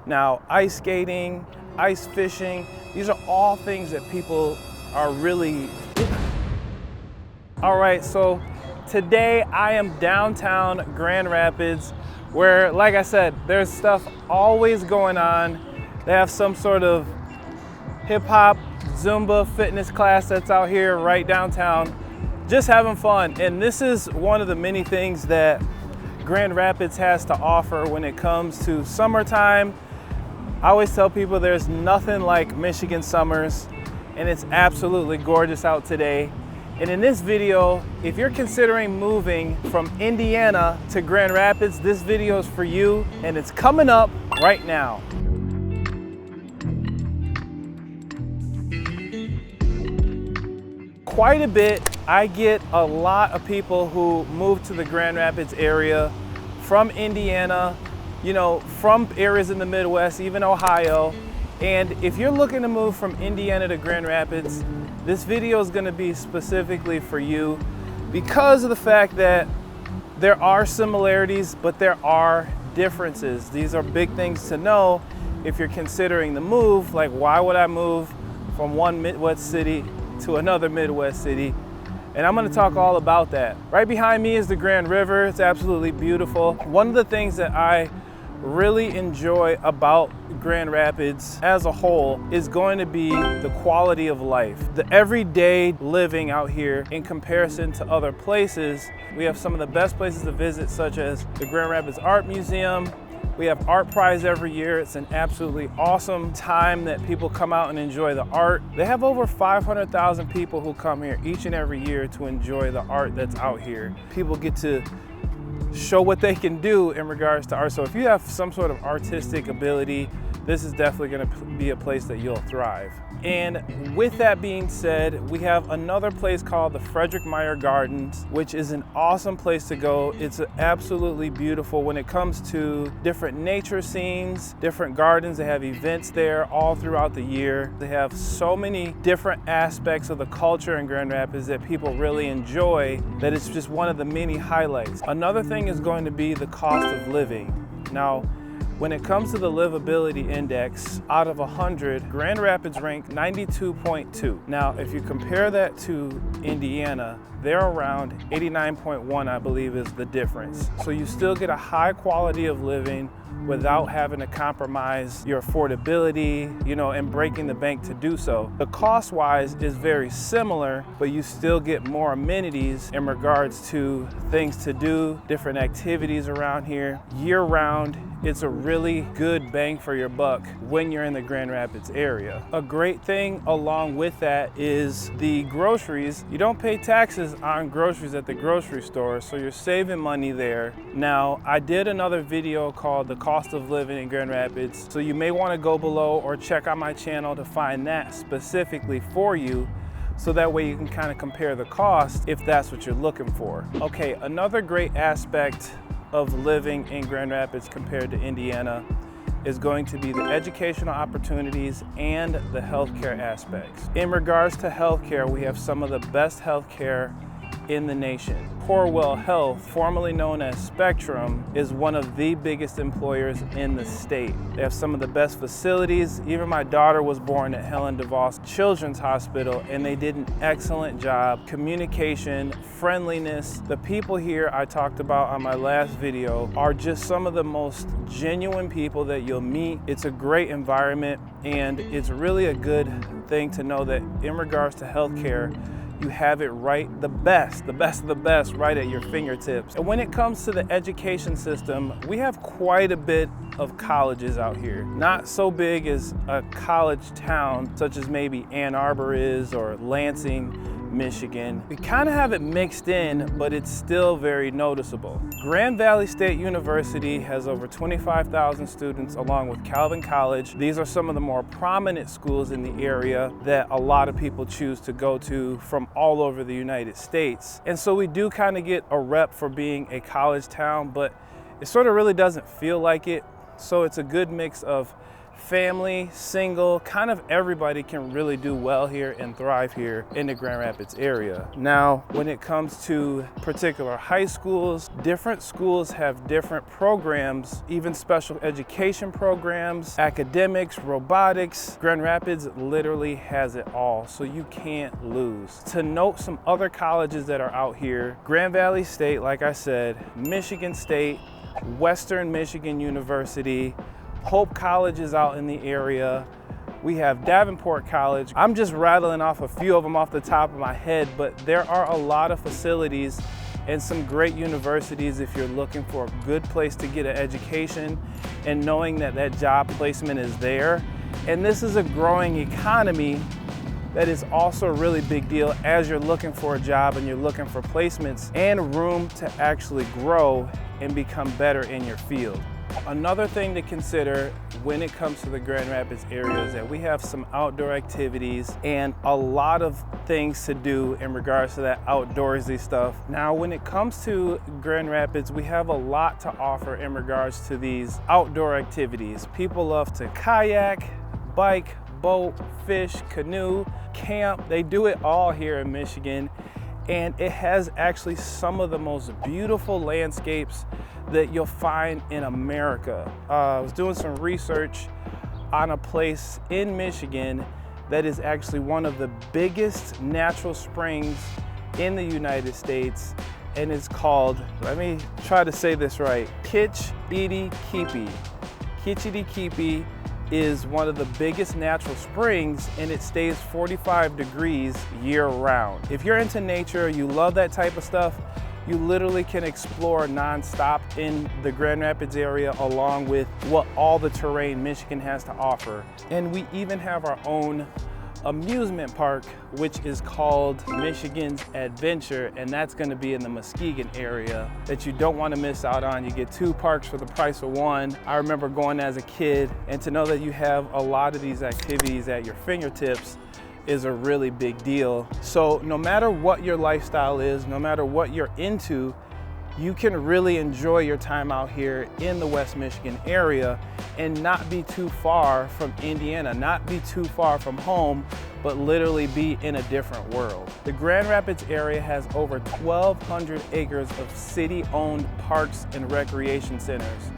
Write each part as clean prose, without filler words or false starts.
Now, ice skating, ice fishing, these are all things that people are really. All right, so today I am downtown Grand Rapids, where, like I said, there's stuff always going on. They have some sort of hip hop, Zumba fitness class that's out here right downtown, just having fun. And this is one of the many things that Grand Rapids has to offer when it comes to summertime. I always tell people there's nothing like Michigan summers, and it's absolutely gorgeous out today. And in this video, if you're considering moving from Indiana to Grand Rapids, this video is for you, and it's coming up right now. Quite a bit. I get a lot of people who move to the Grand Rapids area from Indiana, you know, from areas in the Midwest, even Ohio. And if you're looking to move from Indiana to Grand Rapids, this video is going to be specifically for you because of the fact that there are similarities, but there are differences. These are big things to know if you're considering the move. Like, why would I move from one Midwest city to another Midwest city? And I'm going to talk all about that. Right behind me is the Grand River. It's absolutely beautiful. One of the things that I really enjoy about Grand Rapids as a whole is going to be the quality of life. The everyday living out here in comparison to other places. We have some of the best places to visit, such as the Grand Rapids Art Museum. We have Art Prize every year. It's an absolutely awesome time that people come out and enjoy the art. They have over 500,000 people who come here each and every year to enjoy the art that's out here. People get to show what they can do in regards to art. So if you have some sort of artistic ability, this is definitely going to be a place that you'll thrive. And with that being said, we have another place called the Frederick Meyer Gardens, which is an awesome place to go. It's absolutely beautiful when it comes to different nature scenes, different gardens. They have events there all throughout the year. They have so many different aspects of the culture in Grand Rapids that people really enjoy, that it's just one of the many highlights. Another thing is going to be the cost of living. Now, when it comes to the livability index, out of 100, Grand Rapids ranked 92.2. Now, if you compare that to Indiana, they're around 89.1, I believe, is the difference. So you still get a high quality of living without having to compromise your affordability, you know, and breaking the bank to do so. The cost-wise is very similar, but you still get more amenities in regards to things to do, different activities around here, year-round. It's a really good bang for your buck when you're in the Grand Rapids area. A great thing along with that is the groceries. You don't pay taxes on groceries at the grocery store, so you're saving money there. Now, I did another video called The Cost of Living in Grand Rapids, so you may want to go below or check out my channel to find that specifically for you, so that way you can kind of compare the cost if that's what you're looking for. Okay, another great aspect of living in Grand Rapids compared to Indiana is going to be the educational opportunities and the healthcare aspects. In regards to healthcare, we have some of the best healthcare in the nation. Corewell Health, formerly known as Spectrum, is one of the biggest employers in the state. They have some of the best facilities. Even my daughter was born at Helen DeVos Children's Hospital, and they did an excellent job. Communication, friendliness. The people here I talked about on my last video are just some of the most genuine people that you'll meet. It's a great environment, and it's really a good thing to know that in regards to healthcare, you have it right, the best of the best right at your fingertips. And when it comes to the education system, we have quite a bit of colleges out here. Not so big as a college town such as maybe Ann Arbor is, or Lansing, Michigan. We kind of have it mixed in, but it's still very noticeable. Grand Valley State University has over 25,000 students, along with Calvin College. These are some of the more prominent schools in the area that a lot of people choose to go to from all over the United States. And so we do kind of get a rep for being a college town, but it sort of really doesn't feel like it. So it's a good mix of family, single, kind of everybody can really do well here and thrive here in the Grand Rapids area. Now, when it comes to particular high schools, different schools have different programs, even special education programs, academics, robotics. Grand Rapids literally has it all, so you can't lose. To note some other colleges that are out here, Grand Valley State, like I said, Michigan State, Western Michigan University, Hope College is out in the area. We have Davenport College. I'm just rattling off a few of them off the top of my head, but there are a lot of facilities and some great universities if you're looking for a good place to get an education and knowing that that job placement is there. And this is a growing economy that is also a really big deal as you're looking for a job and you're looking for placements and room to actually grow and become better in your field. Another thing to consider when it comes to the Grand Rapids area is that we have some outdoor activities and a lot of things to do in regards to that outdoorsy stuff. Now, when it comes to Grand Rapids, we have a lot to offer in regards to these outdoor activities. People love to kayak, bike, boat, fish, canoe, camp. They do it all here in Michigan, and it has actually some of the most beautiful landscapes that you'll find in America. I was doing some research on a place in Michigan that is actually one of the biggest natural springs in the United States, and it's called, let me try to say this right, Kitch-Itty-Keepy. Kitch-Itty-Keepy is one of the biggest natural springs, and it stays 45 degrees year round. If you're into nature, you love that type of stuff, you literally can explore nonstop in the Grand Rapids area along with what all the terrain Michigan has to offer. And we even have our own amusement park, which is called Michigan's Adventure, and that's going to be in the Muskegon area that you don't want to miss out on. You get 2 parks for the price of 1. I remember going as a kid, and to know that you have a lot of these activities at your fingertips is a really big deal. So no matter what your lifestyle is, no matter what you're into, you can really enjoy your time out here in the West Michigan area and not be too far from Indiana, not be too far from home, but literally be in a different world. The Grand Rapids area has over 1,200 acres of city-owned parks and recreation centers.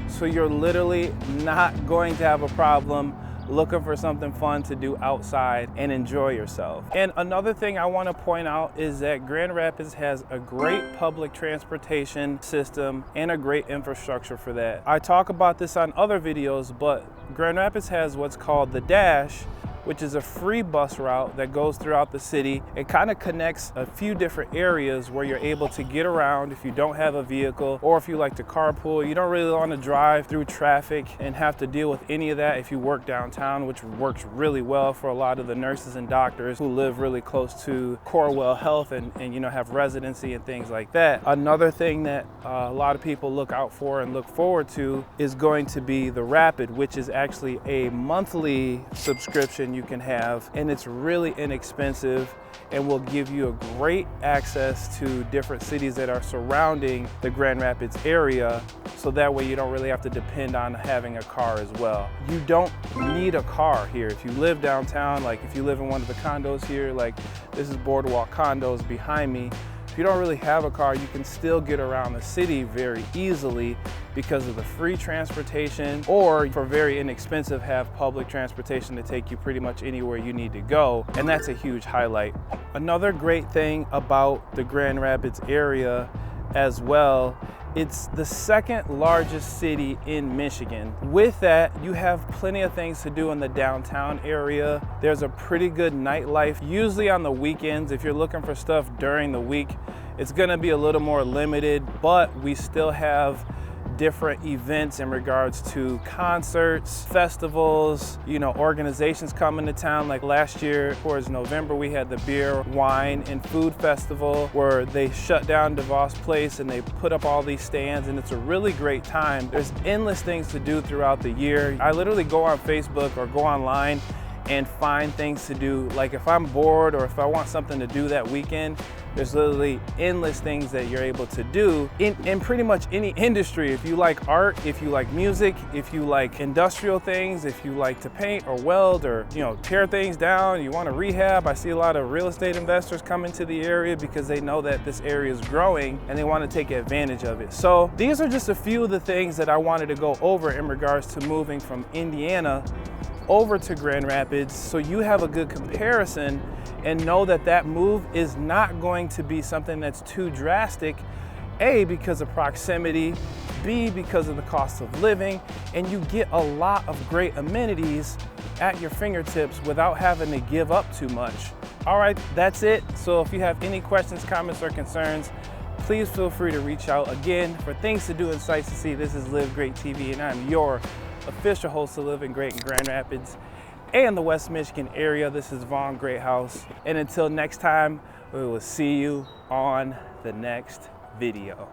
So you're literally not going to have a problem looking for something fun to do outside and enjoy yourself. And another thing I want to point out is that Grand Rapids has a great public transportation system and a great infrastructure for that. I talk about this on other videos, but Grand Rapids has what's called the Dash, which is a free bus route that goes throughout the city. It kind of connects a few different areas where you're able to get around if you don't have a vehicle, or if you like to carpool. You don't really want to drive through traffic and have to deal with any of that if you work downtown, which works really well for a lot of the nurses and doctors who live really close to Corewell Health and you know, have residency and things like that. Another thing that a lot of people look out for and look forward to is going to be the Rapid, which is actually a monthly subscription you can have, and it's really inexpensive and will give you a great access to different cities that are surrounding the Grand Rapids area, so that way you don't really have to depend on having a car as well. You don't need a car here. If you live downtown, like if you live in one of the condos here, like this is Boardwalk Condos behind me, if you don't really have a car, you can still get around the city very easily because of the free transportation, or for very inexpensive, have public transportation to take you pretty much anywhere you need to go, and that's a huge highlight. Another great thing about the Grand Rapids area as well, it's the second largest city in Michigan. With that, you have plenty of things to do in the downtown area. There's a pretty good nightlife, usually on the weekends. If you're looking for stuff during the week, it's gonna be a little more limited, but we still have different events in regards to concerts, festivals, you know, organizations coming to town. Like last year, towards November, we had the Beer, Wine, and Food Festival where they shut down DeVos Place and they put up all these stands, and it's a really great time. There's endless things to do throughout the year. I literally go on Facebook or go online and find things to do. Like if I'm bored or if I want something to do that weekend, There's literally endless things that you're able to do in pretty much any industry. If you like art, if you like music, if you like industrial things, if you like to paint or weld or, you know, tear things down, you want to rehab. I see a lot of real estate investors come into the area because they know that this area is growing and they want to take advantage of it. So these are just a few of the things that I wanted to go over in regards to moving from Indiana over to Grand Rapids, so you have a good comparison and know that that move is not going to be something that's too drastic, A, because of proximity, B, because of the cost of living, and you get a lot of great amenities at your fingertips without having to give up too much. All right, that's it. So if you have any questions, comments, or concerns, please feel free to reach out. Again, for things to do and sights to see, this is Live Great TV, and I'm your official host of Living Great in Grand Rapids and the West Michigan area. This is Vaughn Greathouse, and until next time, we will see you on the next video.